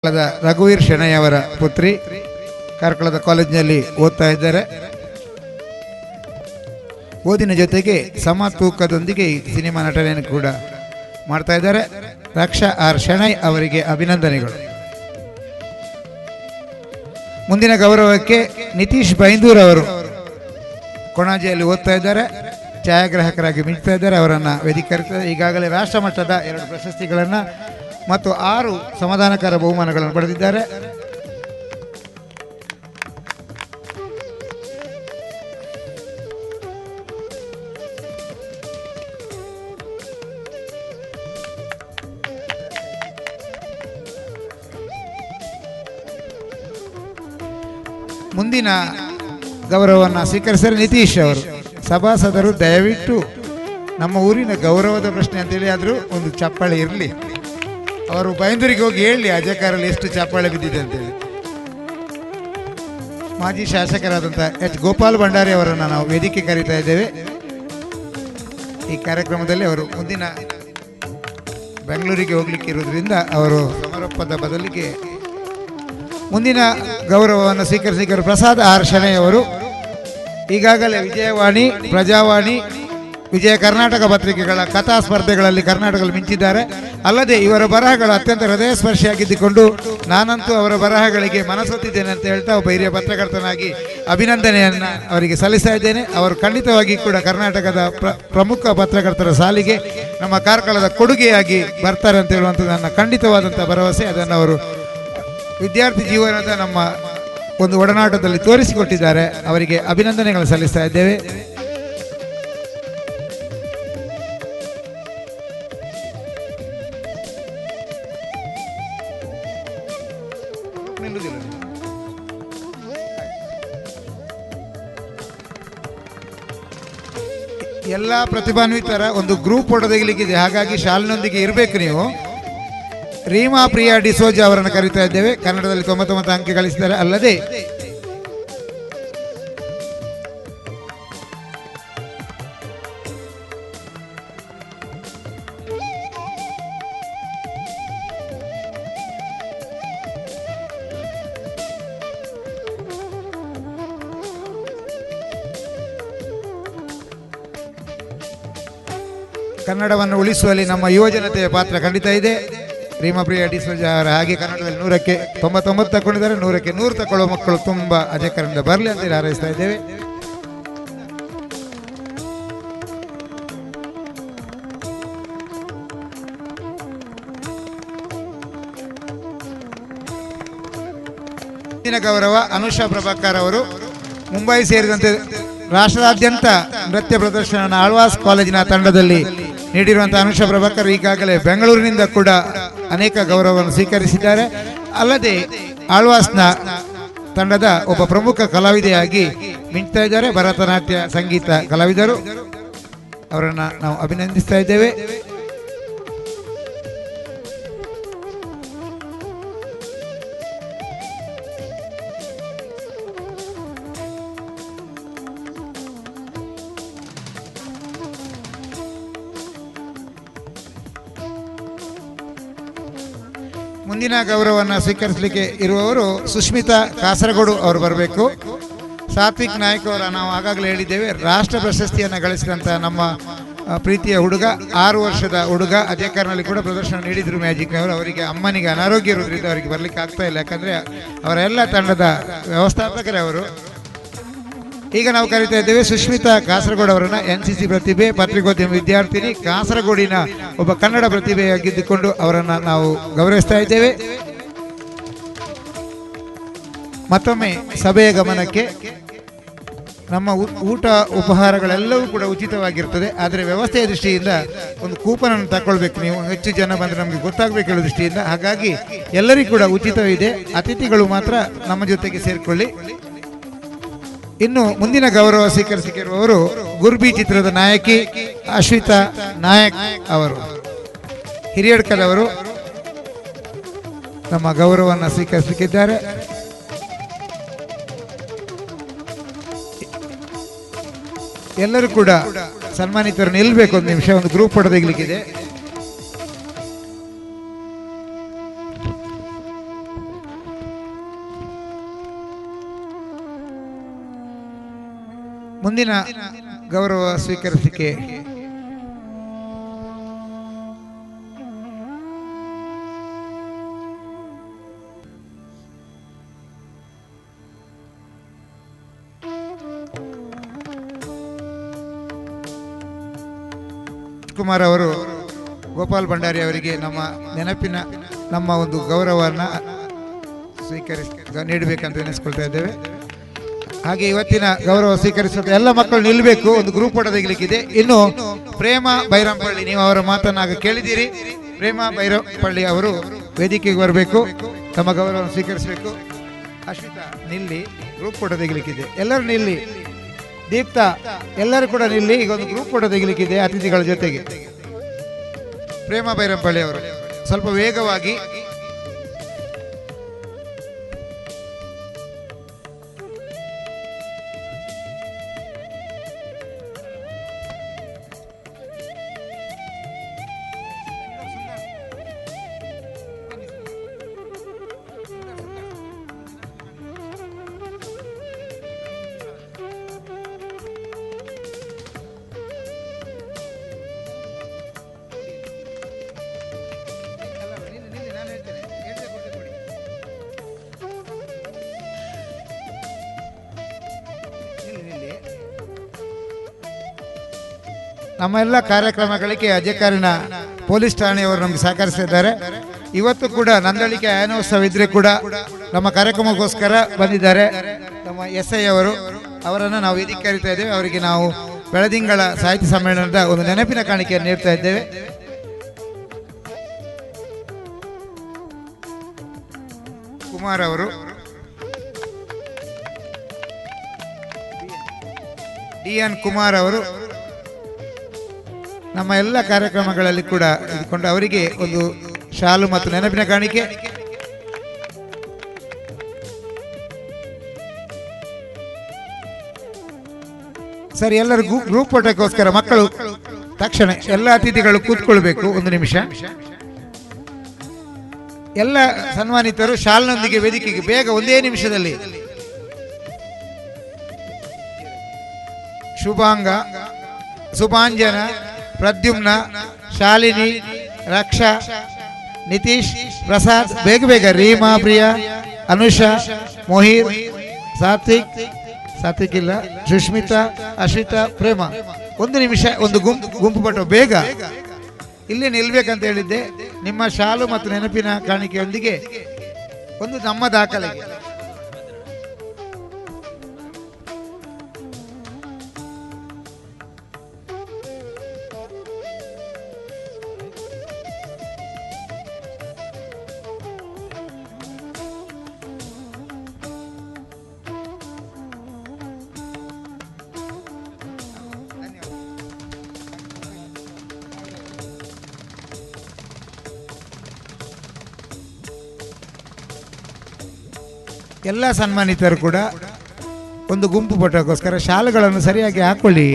ರಘುವೀರ್ ಶೆಣೈ ಅವರ ಪುತ್ರಿ ಕಾರ್ಕಳದ ಕಾಲೇಜಿನಲ್ಲಿ ಓದ್ತಾ ಇದ್ದಾರೆ. ಓದಿನ ಜೊತೆಗೆ ಸಮ ತೂಕದೊಂದಿಗೆ ಸಿನಿಮಾ ನಟನೆಯನ್ನು ಕೂಡ ಮಾಡ್ತಾ ಇದ್ದಾರೆ. ರಕ್ಷಾ ಆರ್ ಶೆಣೈ ಅವರಿಗೆ ಅಭಿನಂದನೆಗಳು. ಮುಂದಿನ ಗೌರವಕ್ಕೆ ನಿತೀಶ್ ಬೈಂದೂರ್ ಅವರು ಕೊಣಾಜಿಯಲ್ಲಿ ಓದ್ತಾ ಇದ್ದಾರೆ, ಛಾಯಾಗ್ರಾಹಕರಾಗಿ ಮಿಂಚ್ತಾ ಇದ್ದಾರೆ. ಅವರನ್ನು ವೇದಿಕೆ ಈಗಾಗಲೇ ರಾಷ್ಟ್ರ ಮಟ್ಟದ 2 ಪ್ರಶಸ್ತಿಗಳನ್ನು ಮತ್ತು 6 ಸಮಾಧಾನಕಾರ ಬಹುಮಾನಗಳನ್ನು ಪಡೆದಿದ್ದಾರೆ. ಮುಂದಿನ ಗೌರವವನ್ನು ಸ್ವೀಕರಿಸಿದರೆ ನಿತೀಶ್ ಅವರು. ಸಭಾಸದರು ದಯವಿಟ್ಟು ನಮ್ಮ ಊರಿನ ಗೌರವದ ಪ್ರಶ್ನೆ ಅಂತೇಳಿ ಆದರೂ ಒಂದು ಚಪ್ಪಾಳೆ ಇರಲಿ. ಅವರು ಬೈಂದೂರಿಗೆ ಹೋಗಿ ಹೇಳಿ ಅಜಕಾರಲ್ಲಿ ಎಷ್ಟು ಚಪ್ಪಾಳೆ ಬಿದ್ದಿದೆ ಅಂತೇಳಿ. ಮಾಜಿ ಶಾಸಕರಾದಂಥ ಎಚ್ ಗೋಪಾಲ್ ಭಂಡಾರಿ ಅವರನ್ನು ನಾವು ವೇದಿಕೆ ಕರೀತಾ ಇದ್ದೇವೆ. ಈ ಕಾರ್ಯಕ್ರಮದಲ್ಲಿ ಅವರು ಮುಂದಿನ ಬೆಂಗಳೂರಿಗೆ ಹೋಗ್ಲಿಕ್ಕೆ ಇರೋದ್ರಿಂದ ಅವರು ಸಮಾರೋಪದ ಬದಲಿಗೆ ಮುಂದಿನ ಗೌರವವನ್ನು ಸ್ವೀಕರಿಸಿದರು. ಪ್ರಸಾದ್ ಆರ್ ಶೆಣೈ ಅವರು ಈಗಾಗಲೇ ವಿಜಯವಾಣಿ, ಪ್ರಜಾವಾಣಿ, ವಿಜಯ ಕರ್ನಾಟಕ ಪತ್ರಿಕೆಗಳ ಕಥಾ ಸ್ಪರ್ಧೆಗಳಲ್ಲಿ ಕರ್ನಾಟಕದಲ್ಲಿ ಮಿಂಚಿದ್ದಾರೆ. ಅಲ್ಲದೆ ಇವರ ಬರಹಗಳು ಅತ್ಯಂತ ಹೃದಯ ಸ್ಪರ್ಶಿಯಾಗಿದ್ದುಕೊಂಡು ನಾನಂತೂ ಅವರ ಬರಹಗಳಿಗೆ ಮನಸೊತ್ತಿದ್ದೇನೆ ಅಂತ ಹೇಳ್ತಾ ಒಬ್ಬ ಹಿರಿಯ ಪತ್ರಕರ್ತನಾಗಿ ಅಭಿನಂದನೆಯನ್ನು ಅವರಿಗೆ ಸಲ್ಲಿಸ್ತಾ ಇದ್ದೇನೆ. ಅವರು ಖಂಡಿತವಾಗಿ ಕೂಡ ಕರ್ನಾಟಕದ ಪ್ರಮುಖ ಪತ್ರಕರ್ತರ ಸಾಲಿಗೆ ನಮ್ಮ ಕಾರ್ಕಳದ ಕೊಡುಗೆಯಾಗಿ ಬರ್ತಾರೆ ಅಂತ ಹೇಳುವಂಥದ್ದು ನನ್ನ ಖಂಡಿತವಾದಂಥ ಭರವಸೆ. ಅದನ್ನು ಅವರು ವಿದ್ಯಾರ್ಥಿ ಜೀವನದ ನಮ್ಮ ಒಂದು ಒಡನಾಟದಲ್ಲಿ ತೋರಿಸಿಕೊಟ್ಟಿದ್ದಾರೆ. ಅವರಿಗೆ ಅಭಿನಂದನೆಗಳು ಸಲ್ಲಿಸ್ತಾ ಇದ್ದೇವೆ. ಎಲ್ಲ ಪ್ರತಿಭಾನ್ವಿತರ ಒಂದು ಗ್ರೂಪ್ ಫೋಟೋ ತೆಗಿಲಿಕ್ಕಿದೆ, ಹಾಗಾಗಿ ಶಾಲಿನೊಂದಿಗೆ ಇರಬೇಕು ನೀವು. ರೀಮಾ ಪ್ರಿಯಾ ಡಿಸೋಜ ಅವರನ್ನು ಕರೀತಾ ಇದ್ದೇವೆ. ಕನ್ನಡದಲ್ಲಿ 99 ಅಂಕ ಗಳಿಸಿದ್ದಾರೆ. ಅಲ್ಲದೆ ಕನ್ನಡವನ್ನು ಉಳಿಸುವಲ್ಲಿ ನಮ್ಮ ಯುವಜನತೆಯ ಪಾತ್ರ ಖಂಡಿತ ಇದೆ. ರೀಮಾ ಪ್ರಿಯಾ ಡಿಸೋಜ ಅವರ ಹಾಗೆ ಕನ್ನಡದಲ್ಲಿ 100ಕ್ಕೆ 99 ತಗೊಂಡಿದ್ದಾರೆ. 100ಕ್ಕೆ 100 ತಗೊಳ್ಳೋ ಮಕ್ಕಳು ತುಂಬ ಅಜಕರಿಂದ ಬರಲಿ ಅಂತೇಳಿ ಹಾರೈಸ್ತಾ ಇದ್ದೇವೆ. ಮುಂದಿನ ಗೌರವ ಅನುಷಾ ಪ್ರಭಾಕರ್ ಅವರು ಮುಂಬೈ ಸೇರಿದಂತೆ ರಾಷ್ಟ್ರಾದ್ಯಂತ ನೃತ್ಯ ಪ್ರದರ್ಶನ ಆಳ್ವಾಸ್ ಕಾಲೇಜಿನ ತಂಡದಲ್ಲಿ ನೀಡಿರುವಂಥ ಅನುಷಾ ಪ್ರಭಾಕರ್ ಈಗಾಗಲೇ ಬೆಂಗಳೂರಿನಿಂದ ಕೂಡ ಅನೇಕ ಗೌರವವನ್ನು ಸ್ವೀಕರಿಸಿದ್ದಾರೆ. ಅಲ್ಲದೆ ಆಳ್ವಾಸ್ನ ತಂಡದ ಒಬ್ಬ ಪ್ರಮುಖ ಕಲಾವಿದೆಯಾಗಿ ಮಿಂಚ್ತಾ ಇದ್ದಾರೆ. ಭರತನಾಟ್ಯ ಸಂಗೀತ ಕಲಾವಿದರು. ಅವರನ್ನು ನಾವು ಅಭಿನಂದಿಸ್ತಾ ಇದ್ದೇವೆ. ಮುಂದಿನ ಗೌರವವನ್ನು ಸ್ವೀಕರಿಸಲಿಕ್ಕೆ ಇರುವವರು ಸುಷ್ಮಿತಾ ಕಾಸರಗೋಡು ಅವರು ಬರಬೇಕು. ಸಾತ್ವಿಕ್ ನಾಯ್ಕ ಅವರ ನಾವು ಆಗಾಗಲೇ ಹೇಳಿದ್ದೇವೆ, ರಾಷ್ಟ್ರ ಪ್ರಶಸ್ತಿಯನ್ನು ಗಳಿಸಿದಂಥ ನಮ್ಮ ಪ್ರೀತಿಯ ಹುಡುಗ, 6 ವರ್ಷದ ಹುಡುಗ. ಅಜಯಕರ್ನಲ್ಲಿ ಕೂಡ ಪ್ರದರ್ಶನ ನೀಡಿದರು ಮ್ಯಾಜಿಕ್ನವರು. ಅವರಿಗೆ ಅಮ್ಮನಿಗೆ ಅನಾರೋಗ್ಯ ಇರೋದ್ರಿಂದ ಅವರಿಗೆ ಬರಲಿಕ್ಕೆ ಆಗ್ತಾ ಇಲ್ಲ, ಯಾಕಂದರೆ ಅವರ ಎಲ್ಲ ತಂಡದ ವ್ಯವಸ್ಥಾಪಕರೇ ಅವರು. ಈಗ ನಾವು ಕರೀತಾ ಇದ್ದೇವೆ ಸುಷ್ಮಿತಾ ಕಾಸರಗೋಡು ಅವರನ್ನು. NCC ಪ್ರತಿಭೆ, ಪತ್ರಿಕೋದ್ಯಮ ವಿದ್ಯಾರ್ಥಿನಿ, ಕಾಸರಗೋಡಿನ ಒಬ್ಬ ಕನ್ನಡ ಪ್ರತಿಭೆಯಾಗಿದ್ದುಕೊಂಡು ಅವರನ್ನು ನಾವು ಗೌರವಿಸ್ತಾ ಇದ್ದೇವೆ. ಮತ್ತೊಮ್ಮೆ ಸಭೆಯ ಗಮನಕ್ಕೆ, ನಮ್ಮ ಊಟ ಉಪಹಾರಗಳೆಲ್ಲವೂ ಕೂಡ ಉಚಿತವಾಗಿರ್ತದೆ. ಆದರೆ ವ್ಯವಸ್ಥೆಯ ದೃಷ್ಟಿಯಿಂದ ಒಂದು ಕೂಪನನ್ನು ತಗೊಳ್ಬೇಕು. ನೀವು ಹೆಚ್ಚು ಜನ ಬಂದರೆ ನಮಗೆ ಗೊತ್ತಾಗಬೇಕು ಹೇಳೋ ದೃಷ್ಟಿಯಿಂದ. ಹಾಗಾಗಿ ಎಲ್ಲರಿಗೂ ಕೂಡ ಉಚಿತವಿದೆ. ಅತಿಥಿಗಳು ಮಾತ್ರ ನಮ್ಮ ಜೊತೆಗೆ ಸೇರಿಕೊಳ್ಳಿ. ಇನ್ನು ಮುಂದಿನ ಗೌರವ ಸ್ವೀಕರಿಸಿರುವವರು ಗುರ್ಬಿ ಚಿತ್ರದ ನಾಯಕಿ ಅಶ್ವಿತಾ ನಾಯಕ್ ಅವರು, ಹಿರಿಯಡ್ಕದವರು, ನಮ್ಮ ಗೌರವವನ್ನು ಸ್ವೀಕರಿಸಲಿಕ್ಕಿದ್ದಾರೆ. ಎಲ್ಲರೂ ಕೂಡ ಸನ್ಮಾನಿತರು ನಿಲ್ಲಬೇಕು. ಒಂದು ನಿಮಿಷ, ಒಂದು ಗ್ರೂಪ್ ಫೋಟೋ ತೆಗಿಲಿಕ್ಕಿದೆ. ಮುಂದಿನ ಗೌರವ ಸ್ವೀಕರಿಸಲಿಕ್ಕೆ ಕುಮಾರ್ ಅವರು ಗೋಪಾಲ್ ಭಂಡಾರಿ ಅವರಿಗೆ ನಮ್ಮ ನೆನಪಿನ ನಮ್ಮ ಒಂದು ಗೌರವವನ್ನು ನೀಡಬೇಕಂತ ನೆನೆಸ್ಕೊಳ್ತಾ ಇದ್ದೇವೆ. ಹಾಗೆ ಇವತ್ತಿನ ಗೌರವ ಸ್ವೀಕರಿಸುವ ಎಲ್ಲ ಮಕ್ಕಳು ನಿಲ್ಲಬೇಕು. ಒಂದು ಗ್ರೂಪ್ ಫೋಟೋ ತೆಗಿಲಿಕ್ಕಿದೆ. ಇನ್ನು ಪ್ರೇಮ ಬೈರಂಪಳ್ಳಿ, ನೀವು ಅವರ ಮಾತನ್ನಾಗ ಕೇಳಿದ್ದೀರಿ. ಪ್ರೇಮ ಬೈರಂಪಳ್ಳಿ ಅವರು ವೇದಿಕೆಗೆ ಬರಬೇಕು, ತಮ್ಮ ಗೌರವವನ್ನು ಸ್ವೀಕರಿಸಬೇಕು. ಅಶ್ವಿತಾ ನಿಲ್ಲಿ, ಗ್ರೂಪ್ ಫೋಟೋ ತೆಗಿಲಿಕ್ಕಿದೆ. ಎಲ್ಲರೂ ನಿಲ್ಲಿ. ದೀಪ್ತಾ ಎಲ್ಲರೂ ಕೂಡ ನಿಲ್ಲಿ. ಈಗ ಒಂದು ಗ್ರೂಪ್ ಫೋಟೋ ತೆಗಿಲಿಕ್ಕಿದೆ ಅತಿಥಿಗಳ ಜೊತೆಗೆ. ಪ್ರೇಮ ಬೈರಂಪಳ್ಳಿ ಅವರು ಸ್ವಲ್ಪ ವೇಗವಾಗಿ. ನಮ್ಮ ಎಲ್ಲ ಕಾರ್ಯಕ್ರಮಗಳಿಗೆ ಅಜಕಾರಿನ ಪೊಲೀಸ್ ಠಾಣೆಯವರು ನಮಗೆ ಸಹಕರಿಸಿದ್ದಾರೆ. ಇವತ್ತು ಕೂಡ ನಂದಳಿಕೆ ಆಯನೋತ್ಸವ ಇದ್ರೆ ಕೂಡ ನಮ್ಮ ಕಾರ್ಯಕ್ರಮಕ್ಕೋಸ್ಕರ ಬಂದಿದ್ದಾರೆ ನಮ್ಮ SI ಅವರು. ಅವರನ್ನು ನಾವು ವೇದಿಕೆ ಕರೀತಾ ಇದ್ದೇವೆ. ಅವರಿಗೆ ನಾವು ಬೆಳದಿಂಗಳ ಸಾಹಿತ್ಯ ಸಮ್ಮೇಳನದ ಒಂದು ನೆನಪಿನ ಕಾಣಿಕೆಯನ್ನು ನೀಡ್ತಾ ಇದ್ದೇವೆ. ಕುಮಾರ್ ಅವರು, DN ಕುಮಾರ್ ಅವರು ನಮ್ಮ ಎಲ್ಲ ಕಾರ್ಯಕ್ರಮಗಳಲ್ಲಿ ಕೂಡ ಇದ್ಕೊಂಡು ಅವರಿಗೆ ಒಂದು ಶಾಲು ಮತ್ತು ನೆನಪಿನ ಕಾಣಿಕೆ. ಸರಿ, ಎಲ್ಲರೂ ಗ್ರೂಪ್ ಫೋಟೋಕ್ಕೋಸ್ಕರ ಮಕ್ಕಳು ತಕ್ಷಣ ಎಲ್ಲ ಅತಿಥಿಗಳು ಕೂತ್ಕೊಳ್ಬೇಕು. ಒಂದು ನಿಮಿಷ. ಎಲ್ಲ ಸನ್ಮಾನಿತರು ಶಾಲ್ನೊಂದಿಗೆ ವೇದಿಕೆಗೆ ಬೇಗ, ಒಂದೇ ನಿಮಿಷದಲ್ಲಿ. ಶುಭಾಂಗ, ಸುಭಾಂಜನ, ಪ್ರದ್ಯುಮ್ನ, ಶಾಲಿನಿ, ರಕ್ಷಾ, ನಿತೀಶ್, ಪ್ರಸಾದ್, ಬೇಗ ಬೇಗ. ರೀಮಾ, ಪ್ರಿಯಾ, ಅನುಷಾ, ಮೊಹೀರ್, ಸಾತ್ವಿಕ್ ಇಲ್ಲ, ಸುಷ್ಮಿತಾ, ಅಶ್ವಿತಾ, ಪ್ರೇಮ. ಒಂದು ನಿಮಿಷ, ಒಂದು ಗುಂಪು ಪಟ್ಟು ಬೇಗ ಇಲ್ಲಿ ನಿಲ್ಬೇಕಂತ ಹೇಳಿದ್ದೆ. ನಿಮ್ಮ ಶಾಲು ಮತ್ತು ನೆನಪಿನ ಕಾಣಿಕೆಯೊಂದಿಗೆ ಒಂದು ನಮ್ಮ ದಾಖಲೆಗೆ. ಎಲ್ಲ ಸನ್ಮಾನಿತರು ಕೂಡ ಒಂದು ಗುಂಪು ಫೋಟೋಕ್ಕೋಸ್ಕರ ಶಾಲುಗಳನ್ನು ಸರಿಯಾಗಿ ಹಾಕೊಳ್ಳಿ.